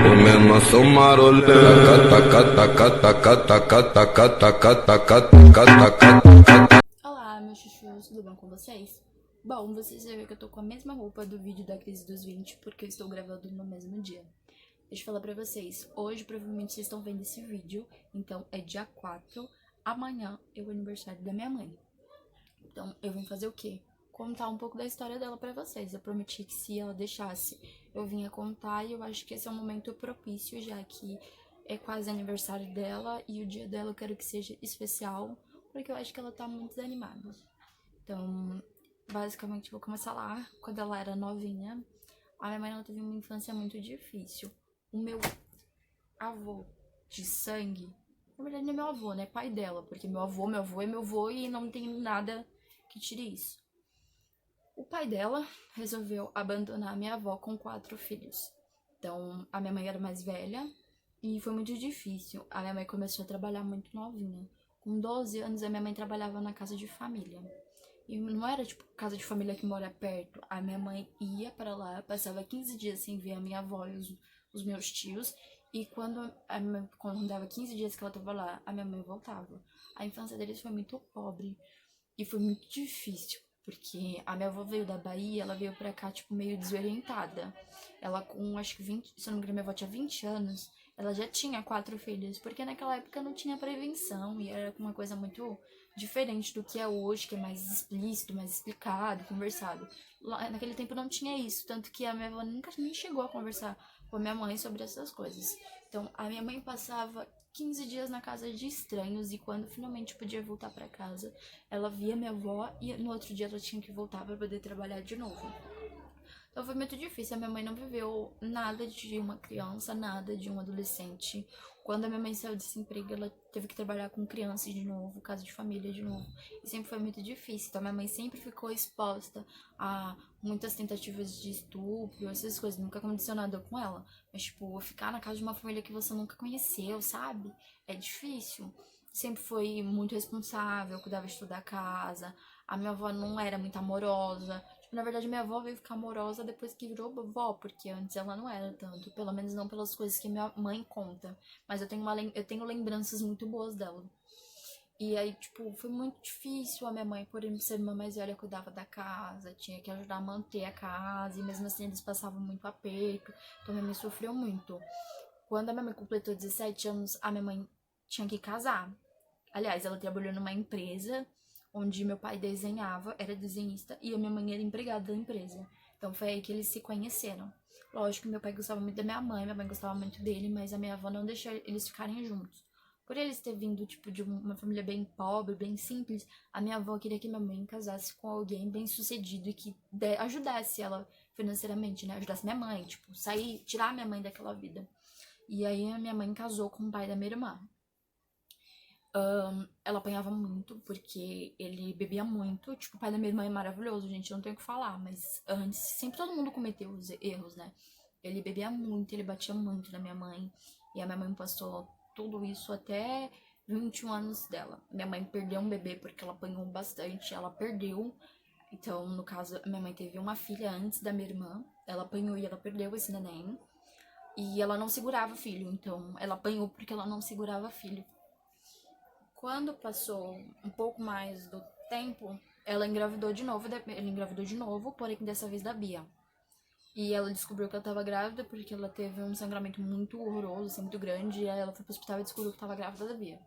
Comendo sou marolê. Olá, meus chuchus, tudo bom com vocês? Bom, vocês já viram que eu tô com a mesma roupa do vídeo da crise dos 20, porque eu estou gravando no mesmo dia. Deixa eu falar pra vocês, hoje provavelmente vocês estão vendo esse vídeo, então é dia 4, amanhã é o aniversário da minha mãe. Então eu vim fazer o quê? Contar um pouco da história dela pra vocês. Eu prometi que se ela deixasse, eu vinha contar e eu acho que esse é um momento propício, já que é quase aniversário dela e o dia dela eu quero que seja especial, porque eu acho que ela tá muito desanimada. Então, basicamente, eu vou começar lá. Quando ela era novinha, a minha mãe ela teve uma infância muito difícil. O meu avô de sangue, na verdade não é meu avô, né? Pai dela, porque meu avô é meu avô e não tem nada que tire isso. O pai dela resolveu abandonar a minha avó com 4 filhos. Então, a minha mãe era mais velha e foi muito difícil. A minha mãe começou a trabalhar muito novinha. Com 12 anos, a minha mãe trabalhava na casa de família. E não era tipo casa de família que mora perto. A minha mãe ia para lá, passava 15 dias sem ver a minha avó e os meus tios. E quando dava 15 dias que ela tava lá, a minha mãe voltava. A infância deles foi muito pobre e foi muito difícil. Porque a minha avó veio da Bahia, ela veio pra cá, tipo, meio desorientada. Ela com, acho que 20, se eu não me engano, minha avó tinha 20 anos, ela já tinha 4 filhos, porque naquela época não tinha prevenção e era uma coisa muito diferente do que é hoje, que é mais explícito, mais explicado, conversado. Lá, naquele tempo não tinha isso, tanto que a minha avó nunca nem chegou a conversar com a minha mãe sobre essas coisas. Então, a minha mãe passava 15 dias na casa de estranhos e quando finalmente podia voltar para casa, ela via minha avó e no outro dia ela tinha que voltar para poder trabalhar de novo. Então foi muito difícil. A minha mãe não viveu nada de uma criança, nada de um adolescente. Quando a minha mãe saiu desse emprego, ela teve que trabalhar com crianças de novo, casa de família de novo. E sempre foi muito difícil. Então minha mãe sempre ficou exposta a muitas tentativas de estupro, essas coisas. Nunca aconteceu nada com ela. Mas, tipo, ficar na casa de uma família que você nunca conheceu, sabe? É difícil. Sempre foi muito responsável, cuidava de toda a casa. A minha avó não era muito amorosa. Na verdade, minha avó veio ficar amorosa depois que virou vovó, porque antes ela não era tanto. Pelo menos não pelas coisas que minha mãe conta. Mas eu tenho lembranças muito boas dela. E aí, tipo, foi muito difícil. A minha mãe, por ser irmã mais velha, cuidava da casa, tinha que ajudar a manter a casa, e mesmo assim eles passavam muito aperto. Então, minha mãe sofreu muito. Quando a minha mãe completou 17 anos, a minha mãe tinha que casar. Aliás, ela trabalhou numa empresa onde meu pai desenhava, era desenhista, e a minha mãe era empregada da empresa. Então foi aí que eles se conheceram. Lógico que meu pai gostava muito da minha mãe gostava muito dele, mas a minha avó não deixou eles ficarem juntos. Por eles ter vindo, tipo, de uma família bem pobre, bem simples, a minha avó queria que minha mãe casasse com alguém bem sucedido e que ajudasse ela financeiramente, né? Ajudasse minha mãe, tipo, sair, tirar minha mãe daquela vida. E aí a minha mãe casou com o pai da minha irmã. Ela apanhava muito, porque ele bebia muito. Tipo, o pai da minha irmã é maravilhoso, gente, não tem o que falar. Mas antes, sempre todo mundo cometeu os erros, né? Ele bebia muito, ele batia muito na minha mãe. E a minha mãe passou tudo isso até 21 anos dela. Minha mãe perdeu um bebê porque ela apanhou bastante, ela perdeu. Então, no caso, a minha mãe teve uma filha antes da minha irmã. Ela apanhou e ela perdeu esse neném. E ela não segurava filho, então ela apanhou porque ela não segurava filho. Quando passou um pouco mais do tempo, ela engravidou de novo, porém dessa vez da Bia. E ela descobriu que ela estava grávida porque ela teve um sangramento muito horroroso, assim, muito grande, e aí ela foi pro hospital e descobriu que estava grávida da Bia.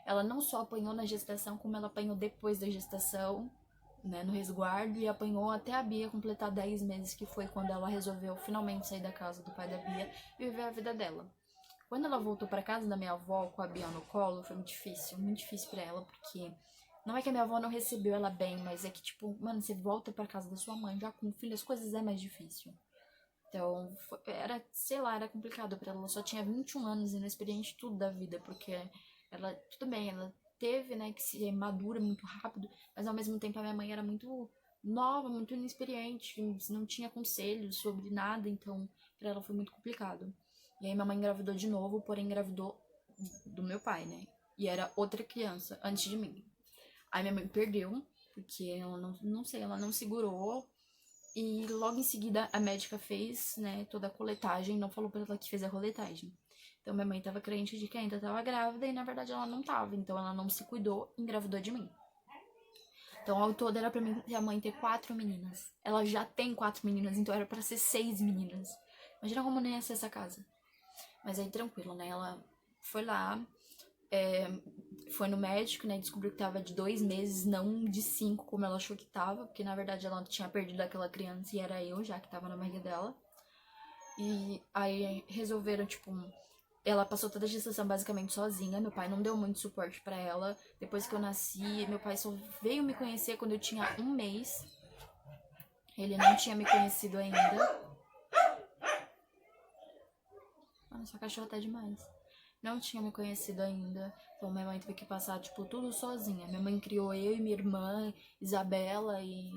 Ela não só apanhou na gestação, como ela apanhou depois da gestação, né, no resguardo, e apanhou até a Bia completar 10 meses, que foi quando ela resolveu finalmente sair da casa do pai da Bia e viver a vida dela. Quando ela voltou pra casa da minha avó com a Bia no colo, foi muito difícil pra ela, porque não é que a minha avó não recebeu ela bem, mas é que, tipo, mano, você volta pra casa da sua mãe já com filho, as coisas é mais difícil. Então, era, sei lá, era complicado pra ela. Ela só tinha 21 anos e inexperiente tudo da vida, porque ela, tudo bem, ela teve, né, que ser madura muito rápido, mas ao mesmo tempo a minha mãe era muito nova, muito inexperiente, não tinha conselhos sobre nada, então pra ela foi muito complicado. E aí minha mãe engravidou de novo, porém engravidou do meu pai, né? E era outra criança antes de mim. Aí minha mãe perdeu, porque ela não sei, ela não segurou. E logo em seguida a médica fez, né, toda a coletagem, não falou pra ela que fez a coletagem. Então minha mãe tava crente de que ainda tava grávida e na verdade ela não tava, então ela não se cuidou e engravidou de mim. Então ao todo era pra minha mãe ter 4 meninas. Ela já tem 4 meninas, então era pra ser 6 meninas. Imagina como nem ia ser essa casa. Mas aí tranquilo, né, ela foi lá, foi no médico, né, descobriu que tava de 2 meses, não de 5 como ela achou que tava, porque na verdade ela tinha perdido aquela criança e era eu já que tava na barriga dela. E aí resolveram, tipo, ela passou toda a gestação basicamente sozinha, meu pai não deu muito suporte pra ela. Depois que eu nasci, meu pai só veio me conhecer quando eu tinha 1 mês. Ele não tinha me conhecido ainda. Mano, sua cachorra tá demais. Não tinha me conhecido ainda. Então minha mãe teve que passar, tipo, tudo sozinha. Minha mãe criou eu e minha irmã, Isabela e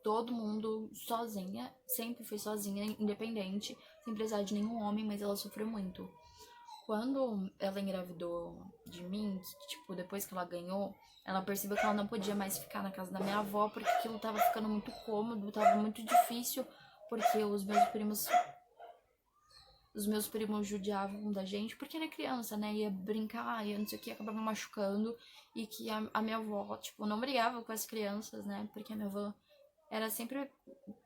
todo mundo sozinha. Sempre foi sozinha, independente, sem precisar de nenhum homem, mas ela sofreu muito. Quando ela engravidou de mim, tipo, depois que ela ganhou, ela percebeu que ela não podia mais ficar na casa da minha avó, porque aquilo tava ficando muito cômodo, tava muito difícil, porque os meus primos judiavam da gente, porque era criança, né? Ia brincar, ia não sei o que, acabava machucando. E que a minha avó, tipo, não brigava com as crianças, né? Porque a minha avó era sempre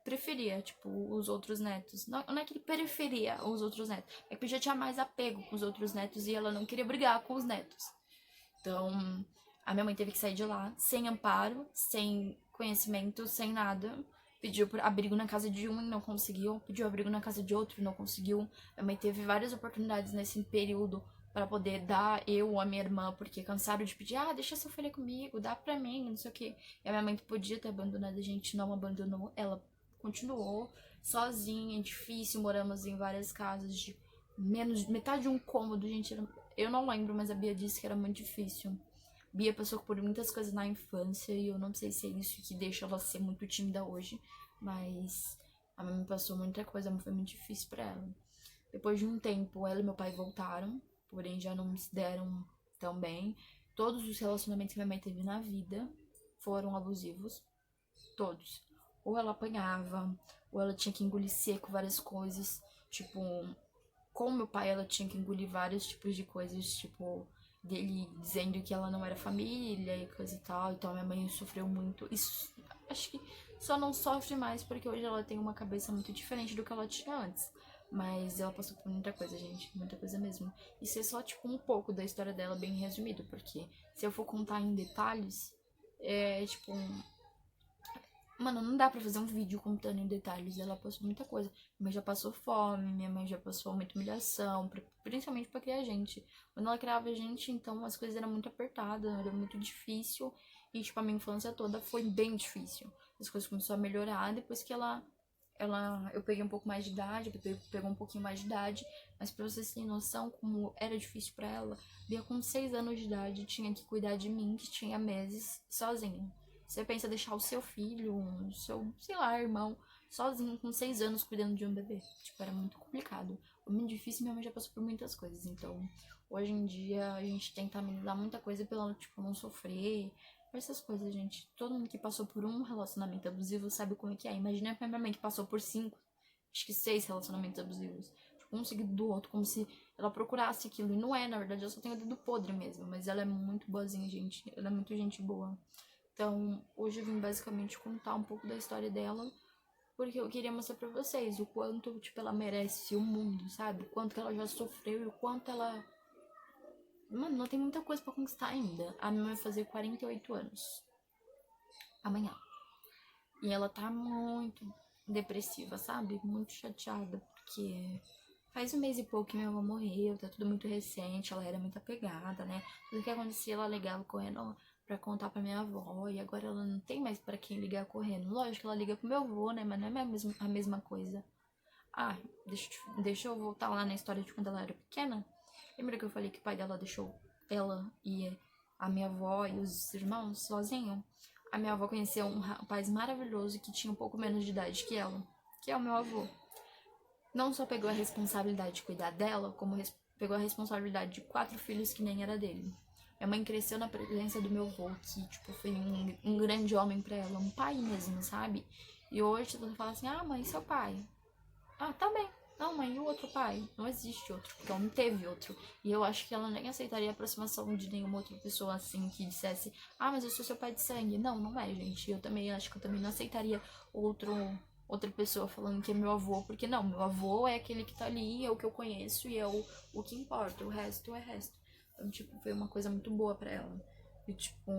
preferia, tipo, os outros netos. Não, não é que ele preferia os outros netos, é que já tinha mais apego com os outros netos e ela não queria brigar com os netos. Então, a minha mãe teve que sair de lá sem amparo, sem conhecimento, sem nada. Pediu abrigo na casa de um e não conseguiu. Pediu abrigo na casa de outro e não conseguiu. Minha mãe teve várias oportunidades nesse período para poder dar eu ou a minha irmã, porque cansaram de pedir, deixa sua filha comigo, dá pra mim, não sei o quê. E a minha mãe podia ter abandonado a gente, não abandonou. Ela continuou sozinha, difícil. Moramos em várias casas de metade de um cômodo, gente. Eu não lembro, mas a Bia disse que era muito difícil. Bia passou por muitas coisas na infância e eu não sei se é isso que deixa ela ser muito tímida hoje, mas a mamãe passou muita coisa, mas foi muito difícil pra ela. Depois de um tempo, ela e meu pai voltaram, porém já não se deram tão bem. Todos os relacionamentos que minha mãe teve na vida foram abusivos, todos. Ou ela apanhava, ou ela tinha que engolir seco várias coisas, tipo, com meu pai ela tinha que engolir vários tipos de coisas, tipo, dele dizendo que ela não era família e coisa e tal. Então minha mãe sofreu muito. Isso, acho que só não sofre mais porque hoje ela tem uma cabeça muito diferente do que ela tinha antes. Mas ela passou por muita coisa, gente, muita coisa mesmo. Isso é só, tipo, um pouco da história dela, bem resumido, porque se eu for contar em detalhes, tipo, mano, não dá pra fazer um vídeo contando em detalhes. Ela passou muita coisa. Minha mãe já passou fome, minha mãe já passou muita humilhação, principalmente pra criar a gente. Quando ela criava a gente, então as coisas eram muito apertadas, era muito difícil. E, tipo, a minha infância toda foi bem difícil. As coisas começaram a melhorar depois que eu peguei um pouco mais de idade, pegou um pouquinho mais de idade. Mas pra vocês terem noção como era difícil pra ela, Bia com 6 anos de idade tinha que cuidar de mim, que tinha meses, sozinha. Você pensa deixar o seu filho, o seu, sei lá, irmão, sozinho com 6 anos cuidando de um bebê. Tipo, era muito complicado. Foi muito difícil, minha mãe já passou por muitas coisas. Então, hoje em dia, a gente tenta amenizar muita coisa pela, tipo, não sofrer. Essas coisas, gente. Todo mundo que passou por um relacionamento abusivo sabe como é que é. Imagina a minha mãe que passou por 5, acho que 6 relacionamentos abusivos. Tipo, um seguido do outro, como se ela procurasse aquilo. E não é, na verdade, eu só tenho o dedo podre mesmo. Mas ela é muito boazinha, gente. Ela é muito gente boa. Então, hoje eu vim basicamente contar um pouco da história dela, porque eu queria mostrar pra vocês o quanto, tipo, ela merece o mundo, sabe? O quanto que ela já sofreu e o quanto ela... Mano, não tem muita coisa pra conquistar ainda. A minha mãe vai fazer 48 anos. Amanhã. E ela tá muito depressiva, sabe? Muito chateada, porque faz 1 mês e pouco que minha avó morreu, tá tudo muito recente, ela era muito apegada, né? Tudo que acontecia, ela ligava correndo pra contar pra minha avó, e agora ela não tem mais pra quem ligar correndo. Lógico que ela liga pro meu avô, né? Mas não é a mesma coisa. Deixa eu voltar lá na história de quando ela era pequena. Lembra que eu falei que o pai dela deixou ela e a minha avó e os irmãos sozinhos? A minha avó conheceu um rapaz maravilhoso que tinha um pouco menos de idade que ela, que é o meu avô. Não só pegou a responsabilidade de cuidar dela, como pegou a responsabilidade de 4 filhos que nem era dele. Minha mãe cresceu na presença do meu avô, que, tipo, foi um grande homem pra ela, um pai mesmo, sabe? E hoje todo mundo fala assim, ah, mãe, seu pai. Ah, tá bem. Não, mãe, e o outro pai? Não existe outro, porque ela não teve outro. E eu acho que ela nem aceitaria a aproximação de nenhuma outra pessoa assim que dissesse, ah, mas eu sou seu pai de sangue. Não, não é, gente. Eu também acho que eu também não aceitaria outra pessoa falando que é meu avô, porque não, meu avô é aquele que tá ali, é o que eu conheço e é o que importa, o resto é resto. Então, tipo, foi uma coisa muito boa pra ela. E, tipo,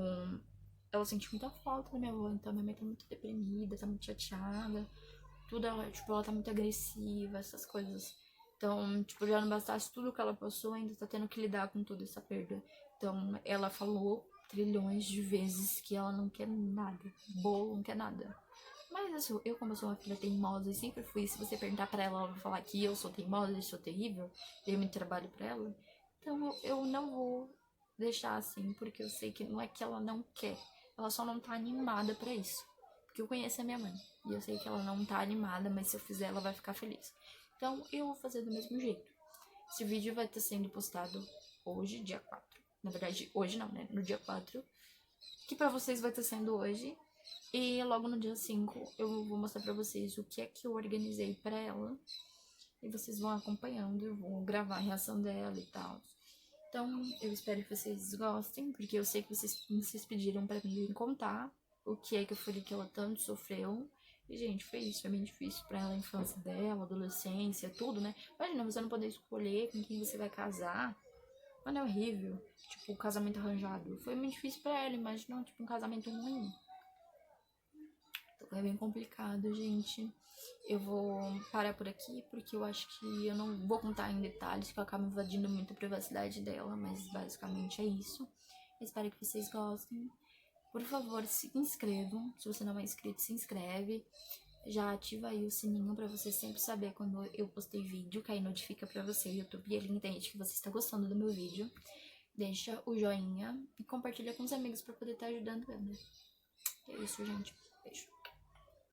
ela sente muita falta da minha avó, então minha mãe tá muito deprimida, tá muito chateada. Tudo, ela tá muito agressiva, essas coisas. Então, tipo, já não bastasse tudo que ela passou, ainda tá tendo que lidar com toda essa perda. Então, ela falou trilhões de vezes que ela não quer nada. Bolo, não quer nada. Mas assim, eu como eu sou uma filha teimosa e sempre fui, se você perguntar pra ela, ela vai falar que eu sou teimosa e sou terrível, dei muito trabalho pra ela. Então eu não vou deixar assim, porque eu sei que não é que ela não quer, ela só não tá animada pra isso. Porque eu conheço a minha mãe e eu sei que ela não tá animada, mas se eu fizer ela vai ficar feliz. Então eu vou fazer do mesmo jeito. Esse vídeo vai estar sendo postado hoje, dia 4. Na verdade, hoje não, né? No dia 4. Que pra vocês vai estar sendo hoje. E logo no dia 5 eu vou mostrar pra vocês o que é que eu organizei pra ela. E vocês vão acompanhando, eu vou gravar a reação dela e tal. Então, eu espero que vocês gostem, porque eu sei que vocês pediram pra mim contar o que é que eu falei que ela tanto sofreu. E, gente, foi isso, foi bem difícil pra ela, a infância dela, adolescência, tudo, né? Imagina, você não poder escolher com quem você vai casar. Mano, é horrível. Tipo, o casamento arranjado. Foi muito difícil pra ela, imagina, tipo, um casamento ruim. É bem complicado, gente. Eu vou parar por aqui, porque eu acho que eu não vou contar em detalhes, que eu acabo invadindo muito a privacidade dela, mas basicamente é isso. Espero que vocês gostem. Por favor, se inscrevam. Se você não é inscrito, se inscreve. Já ativa aí o sininho pra você sempre saber quando eu postei vídeo, que aí notifica pra você, o YouTube, e ele entende que você está gostando do meu vídeo. Deixa o joinha e compartilha com os amigos pra poder estar ajudando ela. É isso, gente. Beijo.